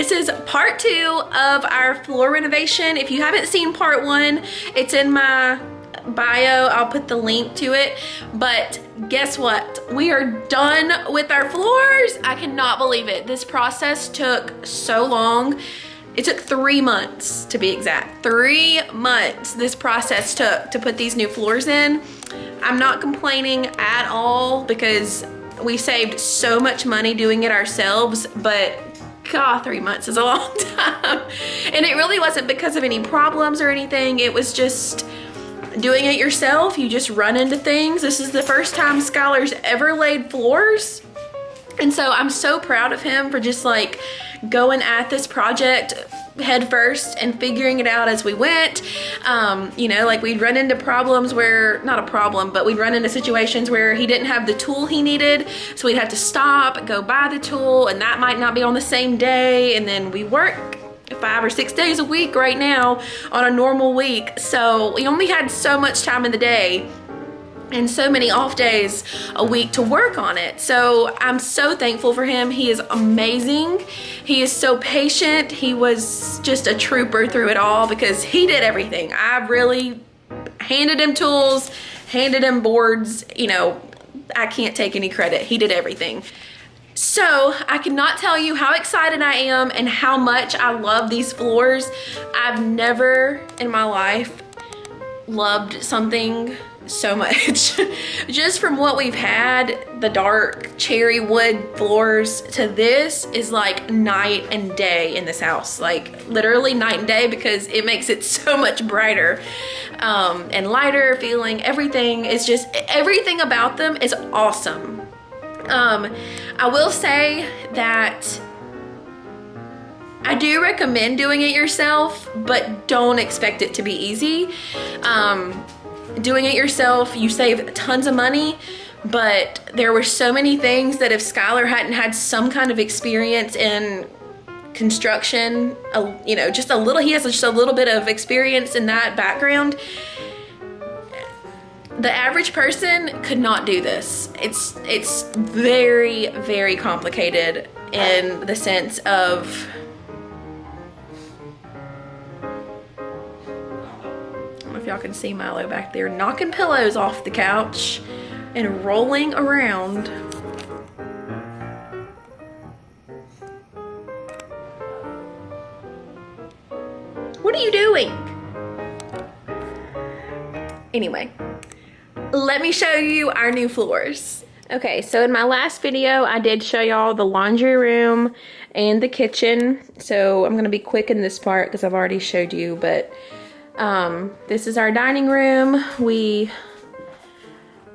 This is part 2 of our floor renovation. If you haven't seen part 1, it's in my bio. I'll put the link to it. But guess what? We are done with our floors. I cannot believe it. This process took so long. It took 3 months to be exact. 3 months this process took to put these new floors in. I'm not complaining at all because we saved so much money doing it ourselves, but God, 3 months is a long time. And it really wasn't because of any problems or anything. It was just doing it yourself. You just run into things. This is the first time Skylar's ever laid floors. And so I'm so proud of him for just like going at this project head first and figuring it out as we went. You know, like we'd run into problems where, not a problem, but we'd run into situations where he didn't have the tool he needed. So we'd have to stop, go buy the tool, and that might not be on the same day. And then we work 5 or 6 days a week right now on a normal week. So we only had so much time in the day and so many off days a week to work on it. So I'm so thankful for him. He is amazing. He is so patient. He was just a trooper through it all because he did everything. I really handed him tools, handed him boards. You know, I can't take any credit. He did everything. So I cannot tell you how excited I am and how much I love these floors. I've never in my life loved something so much. Just from what we've had, the dark cherry wood floors to this is like night and day in this house. Like literally night and day because it makes it so much brighter and lighter feeling. Everything is just, everything about them is awesome. I will say that I do recommend doing it yourself, but don't expect it to be easy. Doing it yourself, you save tons of money, but there were so many things that if Skylar hadn't had some kind of experience in construction, you know, just a little, he has just a little bit of experience in that background, the average person could not do this. It's very, very complicated in the sense of, if y'all can see Milo back there knocking pillows off the couch and rolling around. What are you doing? Anyway, let me show you our new floors. Okay, so in my last video, I did show y'all the laundry room and the kitchen. So I'm gonna be quick in this part because I've already showed you, but this is our dining room. We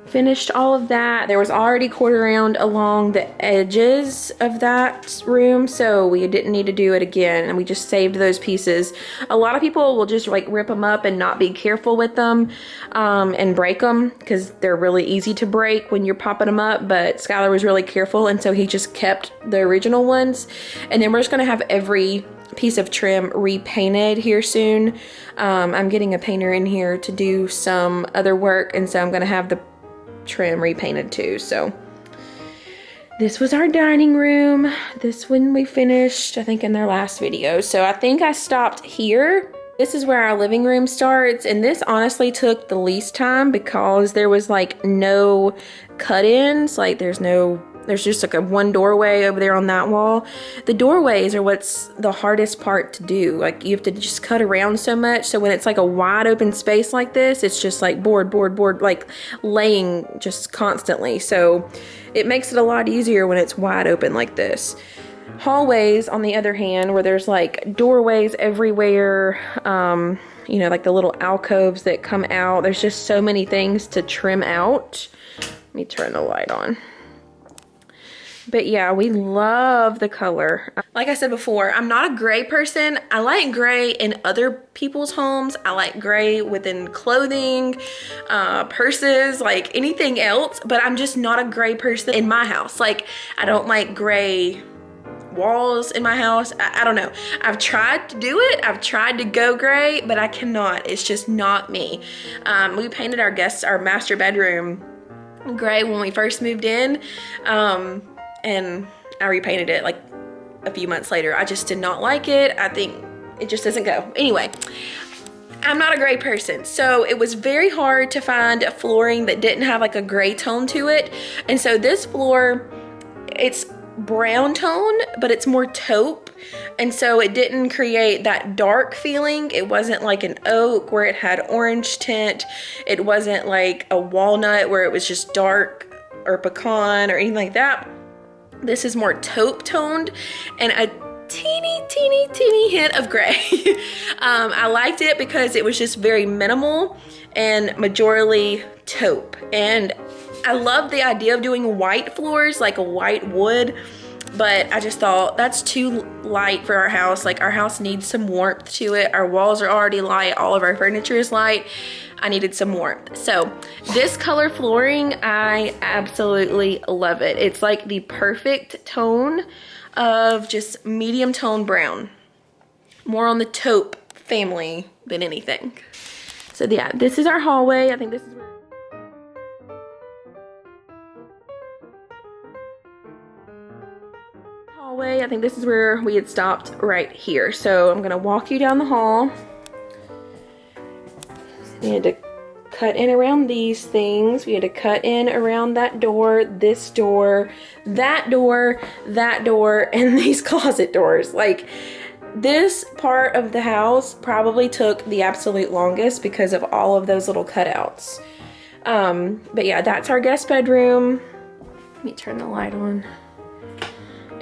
finished all of that. There was already quarter round along the edges of that room, so we didn't need to do it again, and we just saved those pieces. A lot of people will just like rip them up and not be careful with them and break them because they're really easy to break when you're popping them up, but Skylar was really careful, and so he just kept the original ones. And then we're just gonna have every piece of trim repainted here soon. I'm getting a painter in here to do some other work, and so I'm gonna have the trim repainted too. So this was our dining room. This one we finished, I think, in their last video. So I think I stopped here. This is where our living room starts, and this honestly took the least time because there was like no cut-ins. Like there's just like a one doorway over there on that wall. The doorways are what's the hardest part to do. Like you have to just cut around so much. So when it's like a wide open space like this, it's just like board, like laying just constantly. So it makes it a lot easier when it's wide open like this. Hallways, on the other hand, where there's like doorways everywhere, you know, like the little alcoves that come out. There's just so many things to trim out. Let me turn the light on. But yeah, we love the color. Like I said before, I'm not a gray person. I like gray in other people's homes. I like gray within clothing, purses, like anything else, but I'm just not a gray person in my house. Like I don't like gray walls in my house. I don't know. I've tried to do it. I've tried to go gray, but I cannot. It's just not me. We painted our master bedroom gray when we first moved in. And I repainted it like a few months later. I just did not like it. I think it just doesn't go. Anyway, I'm not a gray person, so it was very hard to find flooring that didn't have like a gray tone to it. And so this floor, it's brown tone, but it's more taupe, and so it didn't create that dark feeling. It wasn't like an oak where it had orange tint. It wasn't like a walnut where it was just dark, or pecan or anything like that. This is more taupe toned and a teeny hint of gray. I liked it because it was just very minimal and majorly taupe, and I love the idea of doing white floors, like a white wood, but I just thought that's too light for our house. Like, our house needs some warmth to it. Our walls are already light. All of our furniture is light. I needed some warmth. So this color flooring, I absolutely love it. It's like the perfect tone of just medium tone brown. More on the taupe family than anything. So yeah, this is our hallway. I think this is where we had stopped right here. So I'm gonna walk you down the hall. We had to cut in around these things. We had to cut in around that door, this door, that door, that door, and these closet doors. Like, this part of the house probably took the absolute longest because of all of those little cutouts. But yeah, that's our guest bedroom. Let me turn the light on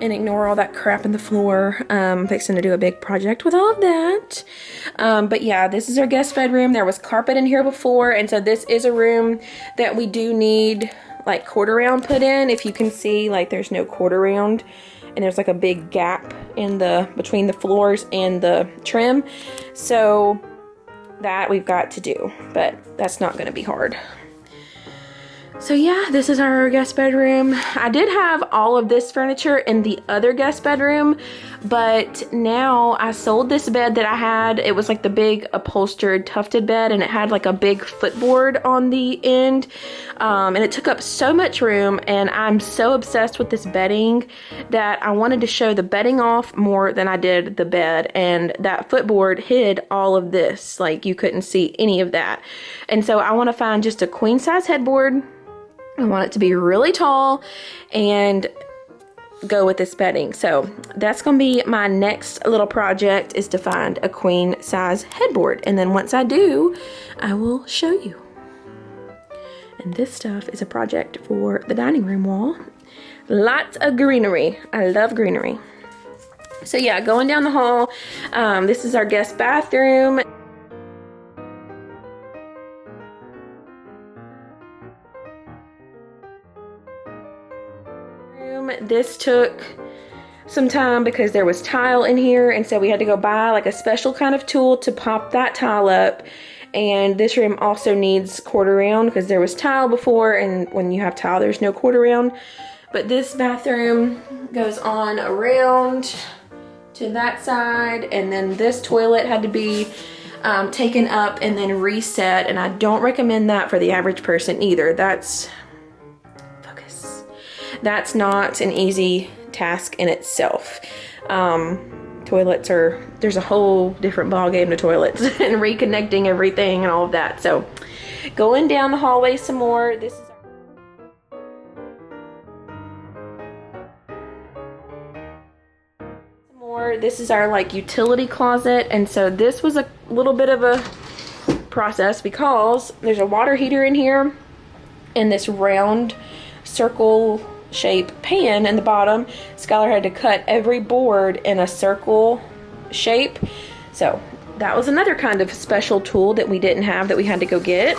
and ignore all that crap in the floor. Fixing to do a big project with all of that. But yeah, this is our guest bedroom. There was carpet in here before, and so this is a room that we do need like quarter round put in. If you can see, like, there's no quarter round, and there's like a big gap in between the floors and the trim. So that we've got to do, but that's not gonna be hard. So yeah, this is our guest bedroom. I did have all of this furniture in the other guest bedroom, but now I sold this bed that I had. It was like the big upholstered tufted bed, and it had like a big footboard on the end. And it took up so much room, and I'm so obsessed with this bedding that I wanted to show the bedding off more than I did the bed. And that footboard hid all of this. Like, you couldn't see any of that. And so I want to find just a queen size headboard. I want it to be really tall and go with this bedding. So that's gonna be my next little project, is to find a queen size headboard. And then once I do, I will show you. And this stuff is a project for the dining room wall. Lots of greenery. I love greenery. So yeah, going down the hall, this is our guest bathroom. This took some time because there was tile in here, and so we had to go buy like a special kind of tool to pop that tile up. And this room also needs quarter round because there was tile before, and when you have tile there's no quarter round. But this bathroom goes on around to that side, and then this toilet had to be taken up and then reset, and I don't recommend that for the average person either. That's not an easy task in itself. Toilets there's a whole different ball game to toilets and reconnecting everything and all of that. So going down the hallway some more, this is our like utility closet. And so this was a little bit of a process because there's a water heater in here and this round circle shape pan in the bottom. Skylar had to cut every board in a circle shape. So that was another kind of special tool that we didn't have that we had to go get.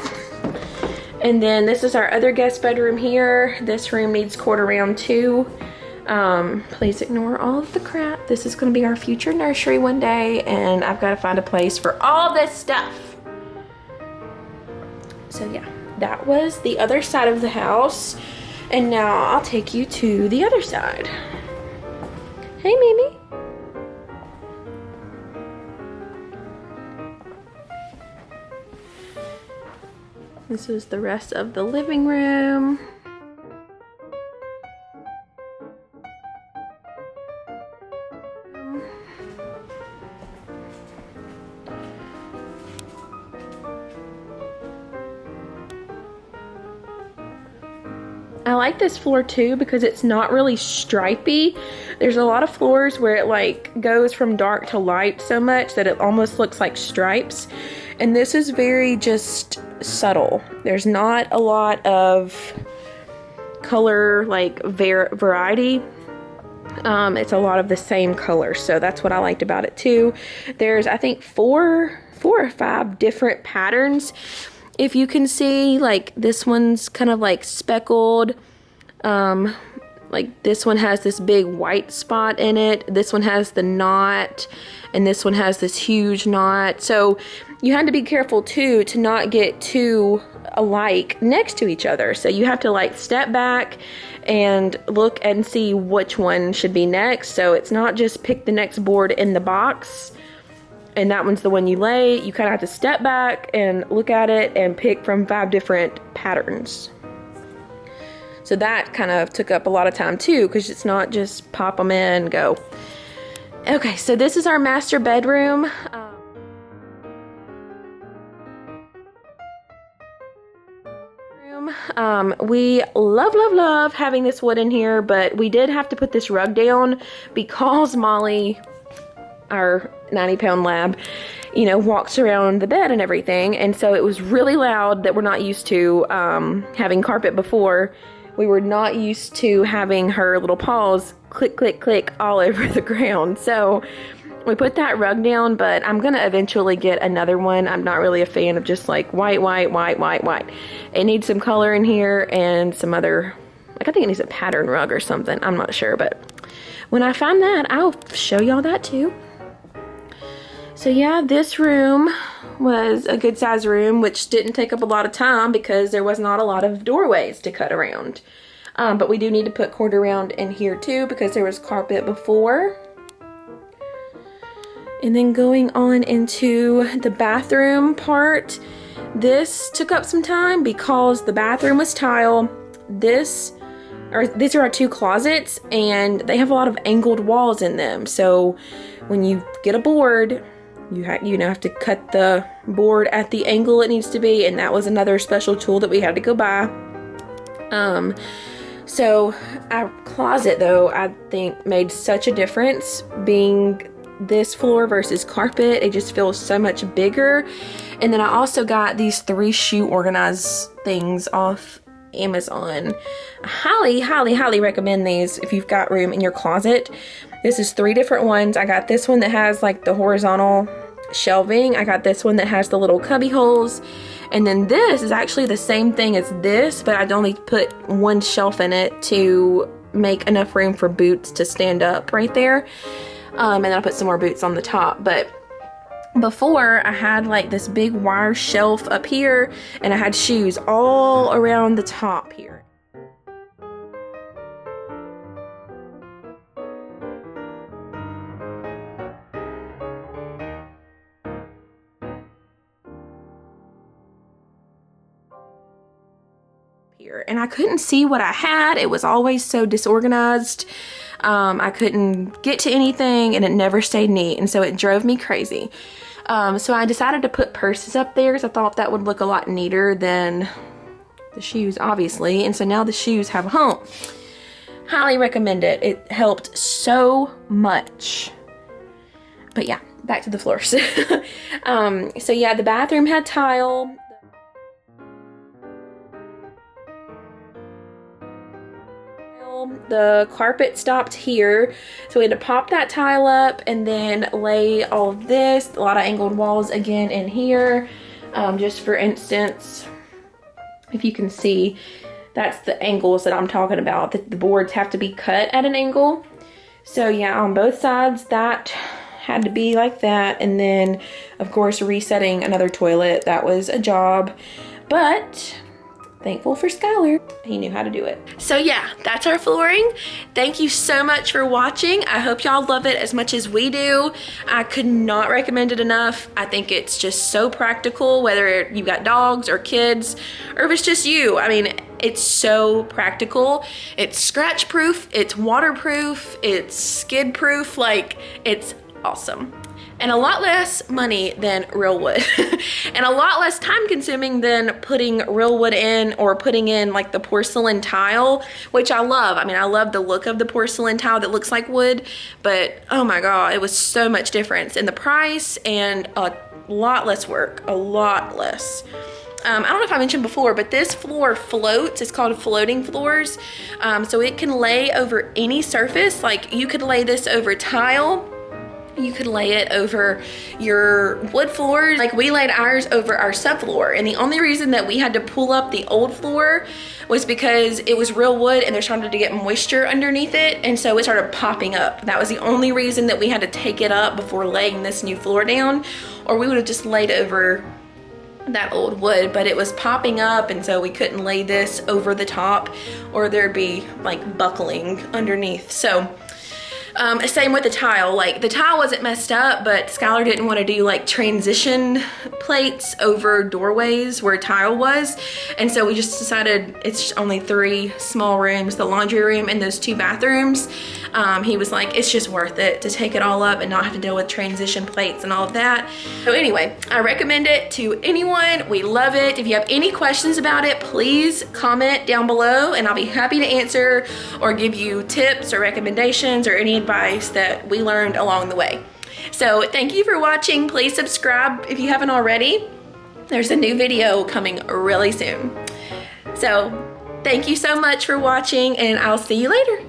And then this is our other guest bedroom here. This room needs quarter round too. Please ignore all of the crap. This is going to be our future nursery one day, and I've got to find a place for all this stuff. So yeah, that was the other side of the house. And now I'll take you to the other side. Hey, Mimi. This is the rest of the living room. I like this floor too because it's not really stripy. There's a lot of floors where it like goes from dark to light so much that it almost looks like stripes. And this is very just subtle. There's not a lot of color like variety. It's a lot of the same color, so that's what I liked about it too. There's, I think, four or five different patterns. If you can see, like this one's kind of like speckled. Like this one has this big white spot in it. This one has the knot, and this one has this huge knot. So you had to be careful too to not get too alike next to each other. So you have to like step back and look and see which one should be next. So it's not just pick the next board in the box and that one's the one you lay. You kind of have to step back and look at it and pick from 5 different patterns. So that kind of took up a lot of time too, because it's not just pop them in, go. Okay, so this is our master bedroom. We love having this wood in here, but we did have to put this rug down because Molly, our 90-pound lab, you know, walks around the bed and everything, and so it was really loud that we're not used to having carpet before. We were not used to having her little paws click, click, click all over the ground. So we put that rug down, but I'm gonna eventually get another one. I'm not really a fan of just like white. It needs some color in here and some other, like I think it needs a pattern rug or something. I'm not sure, but when I find that, I'll show y'all that too. So yeah, this room was a good size room, which didn't take up a lot of time because there was not a lot of doorways to cut around. But we do need to put cord around in here too because there was carpet before. And then going on into the bathroom part, this took up some time because the bathroom was tile. These are our 2 closets and they have a lot of angled walls in them. So when you get a board, you have to cut the board at the angle it needs to be, and that was another special tool that we had to go buy. So our closet though, I think made such a difference being this floor versus carpet. It just feels so much bigger. And then I also got these 3 shoe organize things off Amazon. I highly recommend these if you've got room in your closet. This is 3 different ones. I got this one that has like the horizontal shelving. I got this one that has the little cubby holes. And then this is actually the same thing as this, but I'd only put 1 shelf in it to make enough room for boots to stand up right there. And then I put some more boots on the top. But before, I had like this big wire shelf up here, and I had shoes all around the top here. And I couldn't see what I had. It was always so disorganized. I couldn't get to anything, and it never stayed neat, and so it drove me crazy. So I decided to put purses up there because I thought that would look a lot neater than the shoes, obviously. And so now the shoes have a home. Highly recommend it. It helped so much. But yeah, back to the floors. So yeah, the bathroom had tile. The carpet stopped here, so we had to pop that tile up and then lay all of this, a lot of angled walls again in here. Just for instance, if you can see, that's the angles that I'm talking about. The boards have to be cut at an angle. So yeah, on both sides that had to be like that. And then of course resetting another toilet, that was a job, but thankful for Skylar. He knew how to do it. So yeah, that's our flooring. Thank you so much for watching. I hope y'all love it as much as we do. I could not recommend it enough. I think it's just so practical, whether you've got dogs or kids, or if it's just you. I mean, it's so practical. It's scratch proof, it's waterproof, it's skid proof. Like, it's awesome. and a lot less money than real wood and a lot less time consuming than putting real wood in or putting in like the porcelain tile, which I love. I mean, I love the look of the porcelain tile that looks like wood, but oh my God, it was so much difference in the price and a lot less work, a lot less. I don't know if I mentioned before, but this floor floats. It's called floating floors. So it can lay over any surface. Like you could lay this over tile. You could lay it over your wood floors. Like we laid ours over our subfloor. And the only reason that we had to pull up the old floor was because it was real wood and they're starting to get moisture underneath it. And so it started popping up. That was the only reason that we had to take it up before laying this new floor down, or we would have just laid over that old wood, but it was popping up, and so we couldn't lay this over the top or there'd be like buckling underneath. So same with the tile. Like the tile wasn't messed up, but Skylar didn't want to do like transition plates over doorways where tile was, and so we just decided it's only 3 small rooms, the laundry room and those 2 bathrooms. He was like, it's just worth it to take it all up and not have to deal with transition plates and all of that. So anyway, I recommend it to anyone. We love it. If you have any questions about it, please comment down below and I'll be happy to answer or give you tips or recommendations or any advice that we learned along the way. So thank you for watching. Please subscribe if you haven't already. There's a new video coming really soon. So thank you so much for watching, and I'll see you later.